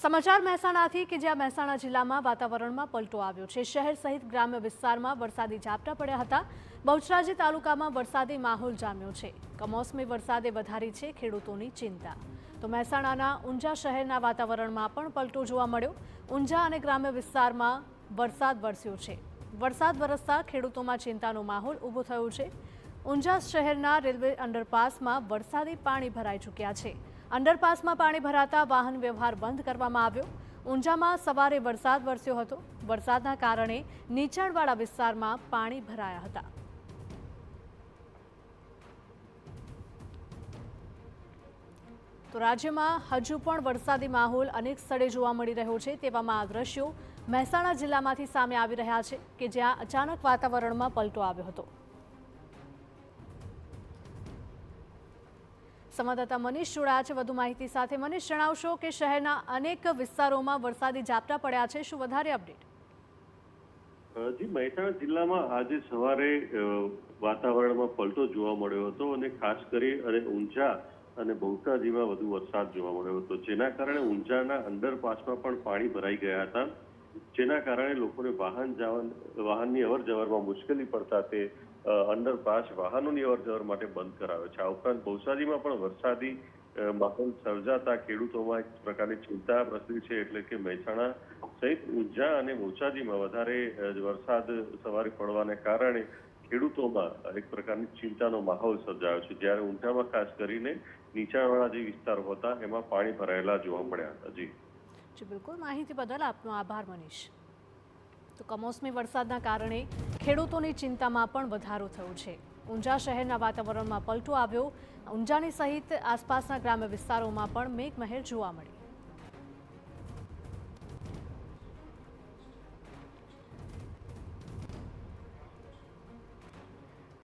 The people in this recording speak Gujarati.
સમાચાર મહેસાણાથી કે જ્યાં મહેસાણા જિલ્લામાં વાતાવરણમાં પલટો આવ્યો છે। શહેર સહિત ગ્રામ્ય વિસ્તારમાં વરસાદી ઝાપટા પડ્યા હતા। બહુચરાજી તાલુકામાં વરસાદી માહોલ જામ્યો છે। કમોસમી વરસાદે વધારી છે ખેડૂતોની ચિંતા। તો મહેસાણાના ઊંઝા શહેરના વાતાવરણમાં પણ પલટો જોવા મળ્યો। ઊંઝા અને ગ્રામ્ય વિસ્તારમાં વરસાદ વરસ્યો છે। વરસાદ વરસતા ખેડૂતોમાં ચિંતાનો માહોલ ઊભો થયો છે। ઊંઝા શહેરના રેલવે અંડરપાસમાં વરસાદી પાણી ભરાઈ ચૂક્યા છે। અંડરપાસમાં પાણી ભરાતા વાહન વ્યવહાર બંધ કરવામાં આવ્યો। ઊંઝામાં સવારે વરસાદ વરસ્યો હતો। વરસાદના કારણે નીચાણવાળા વિસ્તારમાં પાણી ભરાયા હતા। તો રાજ્યમાં હજુ પણ વરસાદી માહોલ અનેક સ્થળે જોવા મળી રહ્યો છે। તેવામાં આ દ્રશ્યો મહેસાણા જિલ્લામાંથી સામે આવી રહ્યા છે કે જ્યાં અચાનક વાતાવરણમાં પલટો આવ્યો હતો। સંવાદદાતા મનીષ જોડાયા છે વધુ માહિતી સાથે। મનીષ, જણાવશો કે શહેરના અનેક વિસ્તારોમાં વરસાદી ઝાપટા પડ્યા છે, શું વધારે અપડેટ? જી, મહેસાણા જિલ્લામાં આજે સવારે વાતાવરણમાં પલટો જોવા મળ્યો હતો અને ખાસ કરી અને ઊંઝા અને બહુચરાજીમાં વધુ વરસાદ જોવા મળ્યો હતો, જેના કારણે ઊંઝાના અંડરપાસમાં પણ પાણી ભરાઈ ગયા હતા, જેના કારણે લોકોને વાહનની અવર જવરમાં મુશ્કેલી પડતા તે અંડરપાસ વાહનોની અવર જવર માટે બંધ કરાવ્યો છે। આ ઉપરાંત બહુચરાજીમાં પણ વરસાદી માહોલ સર્જાતા ખેડૂતોમાં એક પ્રકારની ચિંતા પ્રસરી છે, એટલે કે મહેસાણા સહિત ઊંઝા અને બહુચરાજીમાં વધારે વરસાદ સવારે પડવાને કારણે ખેડૂતોમાં એક પ્રકારની ચિંતાનો માહોલ સર્જાયો છે, જ્યારે ઊંઝામાં ખાસ કરીને નીચાણવાળા જે વિસ્તારો હતા એમાં પાણી ભરાયેલા જોવા મળ્યા હતા। જી બિલકુલ, માહિતી બદલ આપનો આભાર મનીષ। તો કમોસમી વરસાદના કારણે ખેડૂતોની ચિંતામાં પણ વધારો થયો છે। ઊંઝા શહેરના વાતાવરણમાં પલટો આવ્યો। ઊંઝાની સહિત આસપાસના ગ્રામ્ય વિસ્તારોમાં પણ મેઘમહેર જોવા મળી।